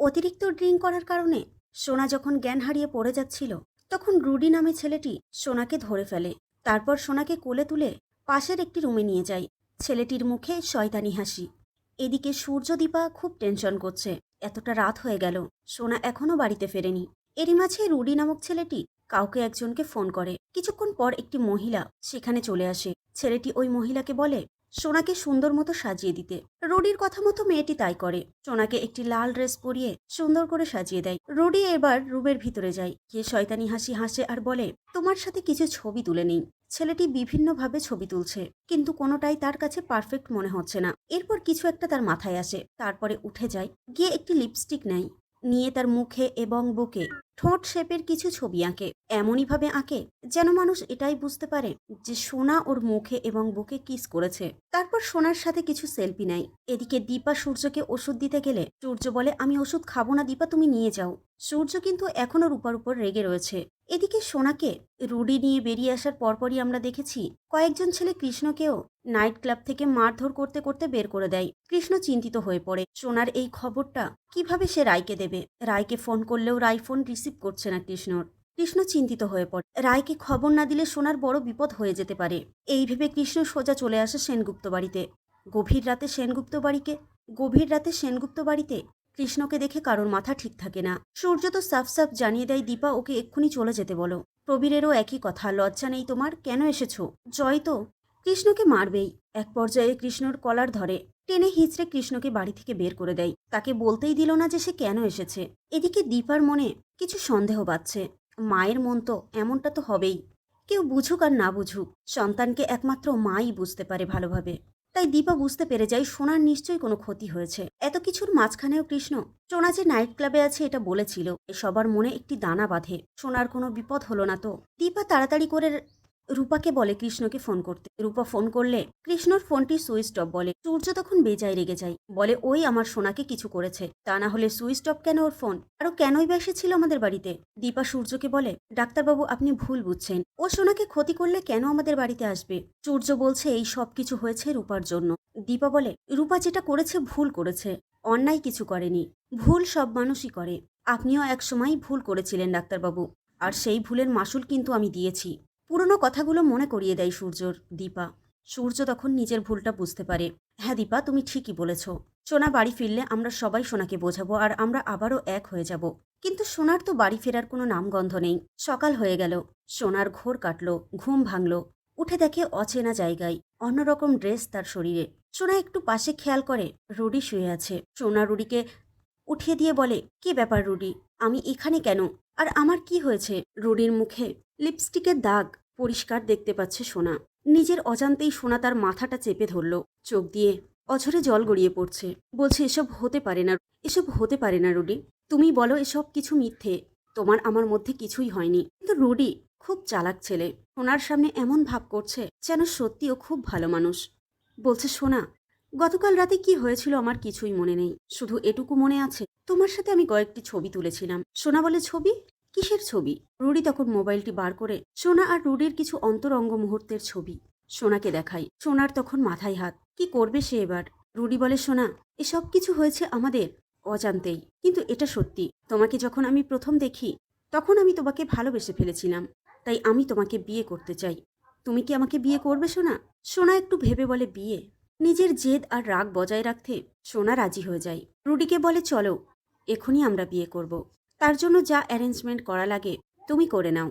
অতিরিক্ত ড্রিঙ্ক করার কারণে সোনা যখন জ্ঞান হারিয়ে পড়ে যাচ্ছিল, তখন রুডি নামে ছেলেটি সোনাকে ধরে ফেলে। তারপর সোনাকে কোলে তুলে পাশের একটি রুমে নিয়ে যায়। ছেলেটির মুখে শয়তানি হাসি। এদিকে সূর্যদীপা খুব টেনশন করছে। এতটা রাত হয়ে গেল, সোনা এখনো বাড়িতে ফেরেনি। এরই মাঝে রুডি নামক ছেলেটি কাউকে একজনকে ফোন করে। কিছুক্ষণ পর একটি মহিলা সেখানে চলে আসে। ছেলেটি ওই মহিলাকে বলে সোনাকে সুন্দর মতো সাজিয়ে দিতে। রুডির কথা মতো মেয়েটি তাই করে। সোনাকে একটি লাল ড্রেস পরিয়ে সুন্দর করে সাজিয়ে দেয়। রুডি এবার রুমের ভিতরে যায়, গিয়ে শয়তানি হাসি হাসে আর বলে, তোমার সাথে কিছু ছবি তুলে নিই। ছেলেটি বিভিন্নভাবে ছবি তুলছে, কিন্তু কোনোটাই তার কাছে পারফেক্ট মনে হচ্ছে না। এরপর কিছু একটা তার মাথায় আসে, তারপরে উঠে যায়, গিয়ে একটি লিপস্টিক নেয়, নিয়ে তার মুখে এবং বুকে ঠোঁট শেপের কিছু ছবি আঁকে। এমনইভাবে আঁকে যেন মানুষ এটাই বুঝতে পারে যে সোনা ওর মুখে এবং বুকে কিস করেছে। তারপর সোনার সাথে কিছু সেলফি নেয়। এদিকে দীপা সূর্যকে ওষুধ দিতে গেলে সূর্য বলে, আমি ওষুধ খাবো না দীপা, তুমি নিয়ে যাও। সূর্য কিন্তু এখনো রূপার উপর রেগে রয়েছে। এদিকে সোনাকে রুডি নিয়ে বেরিয়ে আসার পরপরই আমরা দেখেছি কয়েকজন ছেলে কৃষ্ণকেও নাইট ক্লাব থেকে মারধর করতে করতে বের করে দেয়। কৃষ্ণ চিন্তিত হয়ে পড়ে। সোনার এই খবরটা কিভাবে সে রায়কে দেবে। রায়কে ফোন করলেও রায় ফোন রিসিভ করছে না কৃষ্ণর। কৃষ্ণ চিন্তিত হয়ে পড়ে। রায়কে খবর না দিলে সোনার বড় বিপদ হয়ে যেতে পারে। এই ভেবে কৃষ্ণ সোজা চলে আসে সেনগুপ্ত বাড়িতে। গভীর রাতে সেনগুপ্ত বাড়িতে কৃষ্ণকে দেখে কারোর মাথা ঠিক থাকে না। সূর্য তো সাফ সাফ জানিয়ে দেয়, দীপা ওকে এক্ষুনি চলে যেতে বলো। প্রবীরেরও একই কথা, লজ্জা নেই তোমার, কেন এসেছো? জয় তো কৃষ্ণকে মারবেই। এক পর্যায়ে কৃষ্ণর কলার ধরে টেনে হিঁচড়ে কৃষ্ণকে বাড়ি থেকে বের করে দেয়। তাকে বলতেই দিল না যে সে কেন এসেছে। এদিকে দীপার মনে কিছু সন্দেহ বাজছে। মায়ের মন তো এমনটা তো হবেই। কেউ বুঝুক আর না বুঝুক, সন্তানকে একমাত্র মাই বুঝতে পারে ভালোভাবে। তাই দীপা বুঝতে পেরে যায় সোনার নিশ্চয়ই কোনো ক্ষতি হয়েছে। এত কিছুর মাঝখানেও কৃষ্ণ সোনা যে নাইট ক্লাবে আছে এটা বলেছিল। সবার মনে একটি দানা বাঁধে, সোনার কোনো বিপদ হলো না তো। দীপা তাড়াতাড়ি করে রূপাকে বলে কৃষ্ণকে ফোন করতে। রূপা ফোন করলে কৃষ্ণর ফোনটি সুইচ অফ বলে। সূর্য তখন বেজায় রেগে যায়, বলে ওই আমার সোনাকে কিছু করেছে, তা না হলে সুইচ অফ কেন ওর ফোন? আরো কেনই বা এসেছিল আমাদের বাড়িতে? দীপা সূর্যকে বলে, ডাক্তারবাবু আপনি ভুল বুঝছেন, ও সোনাকে ক্ষতি করলে কেন আমাদের বাড়িতে আসবে? সূর্য বলছে এই সব কিছু হয়েছে রূপার জন্য। দীপা বলে, রূপা যেটা করেছে ভুল করেছে, অন্যায় কিছু করেনি। ভুল সব মানুষই করে। আপনিও একসময় ভুল করেছিলেন ডাক্তারবাবু, আর সেই ভুলের মাসুল কিন্তু আমি দিয়েছি। পুরনো কথাগুলো মনে করিয়ে দেয় সূর্যর দীপা। সূর্য তখন নিজের ভুলটা বুঝতে পারে। হ্যাঁ দীপা, তুমি ঠিকই বলেছ। সোনা বাড়ি ফিরলে আমরা সবাই সোনাকে বোঝাবো আর আমরা আবারও এক হয়ে যাব। কিন্তু সোনার তো বাড়ি ফেরার কোনো নামগন্ধ নেই। সকাল হয়ে গেল, সোনার ঘোর কাটল, ঘুম ভাঙল। উঠে দেখে অচেনা জায়গায় অন্যরকম ড্রেস তার শরীরে। সোনা একটু পাশে খেয়াল করে রুডি শুয়ে আছে। সোনা রুডিকে উঠিয়ে দিয়ে বলে, কি ব্যাপার রুডি, আমি এখানে কেন? আর আমার কি হয়েছে? রুডির মুখে লিপস্টিকের দাগ পরিষ্কার দেখতে পাচ্ছে সোনা। নিজের অজান্তেই সোনা তার মাথাটা চেপে ধরল। চোখ দিয়ে অঝরে জল গড়িয়ে পড়ছে। বলছে, এসব হতে পারে না, এসব হতে পারে না রুডি। তুমি বলো এসব কিছু মিথ্যে, তোমার আমার মধ্যে কিছুই হয়নি। কিন্তু রুডি খুব চালাক ছেলে, সোনার সামনে এমন ভাব করছে যেন সত্যিও খুব ভালো মানুষ। বলছে, সোনা গতকাল রাতে কি হয়েছিল আমার কিছুই মনে নেই, শুধু এটুকু মনে আছে তোমার সাথে আমি কয়েকটি ছবি তুলেছিলাম। সোনা বলে, ছবি? কিসের ছবি? রুডি তখন মোবাইলটি বার করে সোনা আর রুডির কিছু অন্তরঙ্গ মুহূর্তের ছবি সোনাকে দেখায়। সোনার তখন মাথায় হাত। কি করবে সে এবার? রুডি বলে, সোনা এসব কিছু হয়েছে আমাদের অজান্তেই, কিন্তু এটা সত্যি। তোমাকে যখন আমি প্রথম দেখি তখন আমি তোমাকে ভালোবেসে ফেলেছিলাম, তাই আমি তোমাকে বিয়ে করতে চাই। তুমি কি আমাকে বিয়ে করবে সোনা? সোনা একটু ভেবে বলে, বিয়ে? নিজের জেদ আর রাগ বজায় রাখতে সোনা রাজি হয়ে যায়। রুডিকে বলে, চলো এখনই আমরা বিয়ে করব। তার জন্য যা অ্যারেঞ্জমেন্ট করা লাগে তুমি করে নাও।